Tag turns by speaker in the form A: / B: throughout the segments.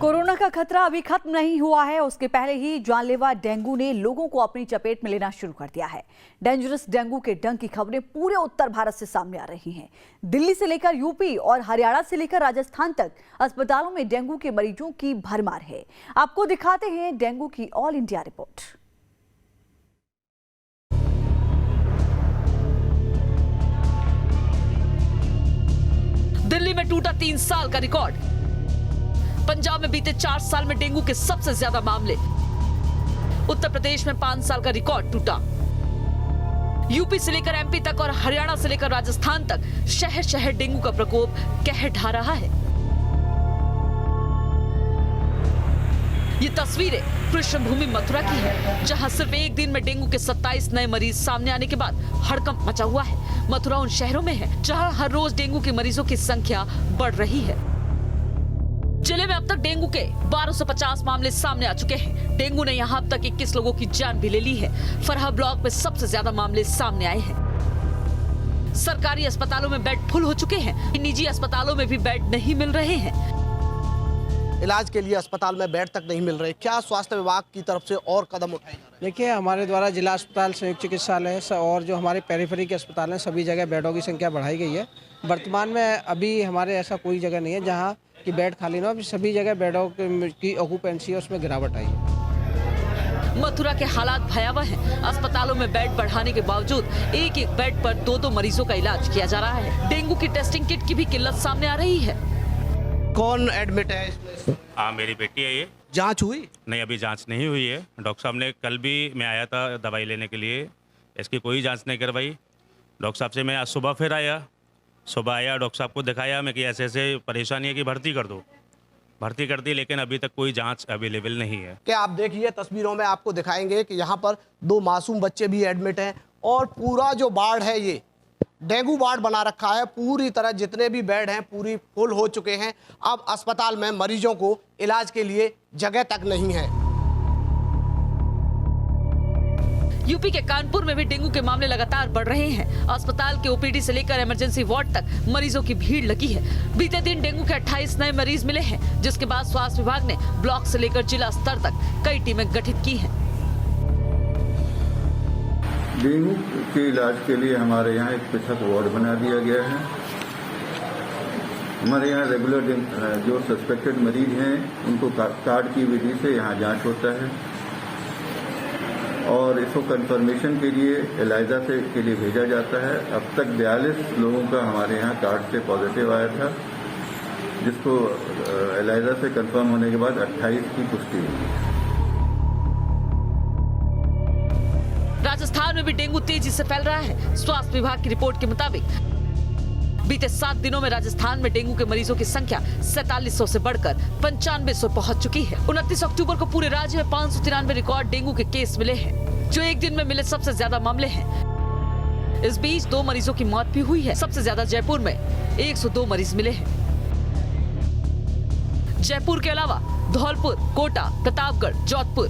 A: Corona का खतरा अभी खत्म नहीं हुआ है। उसके पहले ही जानलेवा डेंगू ने लोगों को अपनी चपेट में लेना शुरू कर दिया है। डेंजरस डेंगू के डंक की खबरें पूरे उत्तर भारत से सामने आ रही हैं। दिल्ली से लेकर यूपी और हरियाणा से लेकर राजस्थान तक अस्पतालों में डेंगू के मरीजों की भरमार है। आपको दिखाते हैं डेंगू की ऑल इंडिया रिपोर्ट।
B: दिल्ली में टूटा 3 साल का रिकॉर्ड। पंजाब में बीते 4 साल में डेंगू के सबसे ज्यादा मामले। उत्तर प्रदेश में 5 साल का रिकॉर्ड टूटा। यूपी से लेकर एमपी तक और हरियाणा से लेकर राजस्थान तक शहर शहर डेंगू का प्रकोप कहर ढा रहा है। ये तस्वीरें कृष्ण भूमि मथुरा की है, जहां सिर्फ एक दिन में डेंगू के 27 नए मरीज सामने आने के बाद हड़कंप मचा हुआ है। मथुरा उन शहरों में है जहां हर रोज डेंगू के मरीजों की संख्या बढ़ रही है। जिले में अब तक डेंगू के 1250 मामले सामने आ चुके हैं। डेंगू ने यहां अब तक 21 लोगों की जान भी ले ली है। फरहा ब्लॉक में सबसे ज्यादा मामले सामने आए हैं। सरकारी अस्पतालों में बेड फुल हो चुके हैं। निजी अस्पतालों में भी बेड नहीं मिल रहे हैं।
C: इलाज के लिए अस्पताल में बेड तक नहीं मिल रहे। क्या स्वास्थ्य विभाग की तरफ से और कदम उठाए जा रहे हैं?
D: देखिए, हमारे द्वारा जिला अस्पताल, संयुक्त चिकित्सालय और जो हमारे पेरिफेरी के अस्पताल हैं, सभी जगह बेडों की संख्या बढ़ाई गई है। वर्तमान में अभी हमारे ऐसा कोई जगह नहीं है जहां की बेड खाली ना हो। सभी जगह बेडों की ऑक्यूपेंसी है, उसमें गिरावट आई है।
B: मथुरा के हालात भयावह हैं। अस्पतालों में बेड बढ़ाने के बावजूद एक एक बेड पर 2-2 मरीजों का इलाज किया जा रहा है। डेंगू की टेस्टिंग किट की भी किल्लत सामने आ रही है।
C: कौन एडमिट है इसमें?
E: हाँ, मेरी बेटी है। ये
C: जांच हुई?
E: नहीं, अभी जांच नहीं हुई है। डॉक्टर साहब ने कल भी मैं आया था दवाई लेने के लिए, इसकी कोई जांच नहीं करवाई। डॉक्टर साहब से मैं आज सुबह फिर आया। सुबह आया, डॉक्टर साहब को दिखाया मैं कि ऐसे ऐसे परेशानी है कि भर्ती कर दो। भर्ती कर दी, लेकिन अभी तक कोई जांच अवेलेबल नहीं है।
C: क्या आप देखिए तस्वीरों में आपको दिखाएंगे कि यहाँ पर 2 मासूम बच्चे भी एडमिट हैं और पूरा जो वार्ड है ये डेंगू वार्ड बना रखा है। पूरी तरह जितने भी बेड हैं पूरी फुल हो चुके हैं। अब अस्पताल में मरीजों को इलाज के लिए जगह तक नहीं है।
B: यूपी के कानपुर में भी डेंगू के मामले लगातार बढ़ रहे हैं। अस्पताल के ओपीडी से लेकर इमरजेंसी वार्ड तक मरीजों की भीड़ लगी है। बीते दिन डेंगू के 28 नए मरीज मिले हैं, जिसके बाद स्वास्थ्य विभाग ने ब्लॉक से लेकर जिला स्तर तक कई टीमें गठित की हैं।
F: डेंगू के इलाज के लिए हमारे यहाँ एक पृथक वार्ड बना दिया गया है। हमारे यहाँ रेगुलर जो सस्पेक्टेड मरीज हैं उनको कार्ड की विधि से यहाँ जांच होता है और इसको कंफर्मेशन के लिए एलाइजा के लिए भेजा जाता है। अब तक 42 लोगों का हमारे यहाँ कार्ड से पॉजिटिव आया था, जिसको एलाइजा से कंफर्म होने के बाद 28 की पुष्टि हुई।
B: राजस्थान में भी डेंगू तेजी से फैल रहा है। स्वास्थ्य विभाग की रिपोर्ट के मुताबिक बीते 7 दिनों में राजस्थान में डेंगू के मरीजों की संख्या 4700 से बढ़कर 9500 पहुंच चुकी है। 29 अक्टूबर को पूरे राज्य में 593 रिकॉर्ड डेंगू के केस मिले हैं, जो एक दिन में मिले सबसे ज्यादा मामले हैं। इस बीच 2 मरीजों की मौत भी हुई है। सबसे ज्यादा जयपुर में 102 मरीज मिले हैं। जयपुर के अलावा धौलपुर, कोटा, प्रतापगढ़, जोधपुर,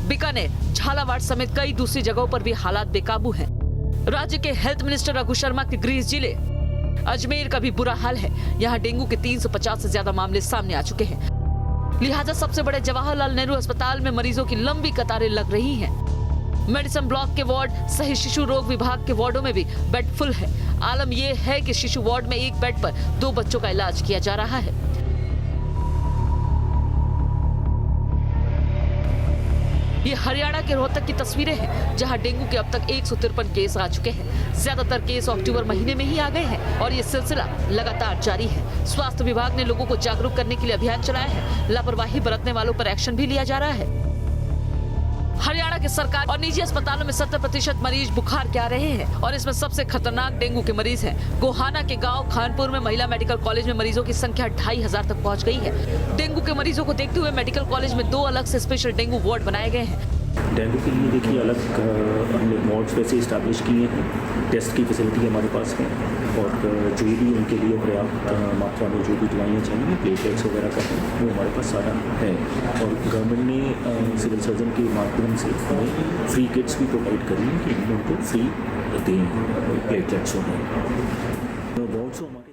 B: बीकानेर, झालावाड़ समेत कई दूसरी जगहों पर भी हालात बेकाबू हैं। राज्य के हेल्थ मिनिस्टर रघु शर्मा के गृह जिले अजमेर का भी बुरा हाल है। यहाँ डेंगू के 350 से ज्यादा मामले सामने आ चुके हैं। लिहाजा सबसे बड़े जवाहरलाल नेहरू अस्पताल में मरीजों की लंबी कतारें लग रही हैं। मेडिसिन ब्लॉक के वार्ड सहित शिशु रोग विभाग के वार्डों में भी बेड फुल है। आलम यह है कि शिशु वार्ड में एक बेड पर 2 बच्चों का इलाज किया जा रहा है। ये हरियाणा के रोहतक की तस्वीरें हैं, जहां डेंगू के अब तक 153 केस आ चुके हैं। ज्यादातर केस अक्टूबर महीने में ही आ गए हैं और ये सिलसिला लगातार जारी है। स्वास्थ्य विभाग ने लोगों को जागरूक करने के लिए अभियान चलाया है। लापरवाही बरतने वालों पर एक्शन भी लिया जा रहा है। हरियाणा के सरकारी और निजी अस्पतालों में 70% मरीज बुखार के आ रहे हैं और इसमें सबसे खतरनाक डेंगू के मरीज हैं। गोहाना के गांव खानपुर में महिला मेडिकल कॉलेज में मरीजों की संख्या 2500 तक पहुंच गई है। डेंगू के मरीजों को देखते हुए मेडिकल कॉलेज में 2 अलग से स्पेशल डेंगू वार्ड बनाए गए हैं।
G: डेंगू के लिए देखिए अलग हमने वार्ड्स वैसे इस्टेब्लिश किए हैं। टेस्ट की फैसिलिटी हमारे पास है और जो भी उनके लिए पर्याप्त मात्रा में जो भी दवाइयाँ चाहिए, प्लेटलेट्स वगैरह का है, वो हमारे पास सारा है। और गवर्नमेंट ने सिविल सर्जन के माध्यम से हमें फ्री किट्स भी प्रोवाइड करी है कि उनको फ्री दें प्लेटलेट्स वगैरह। वार्ड्स हमारे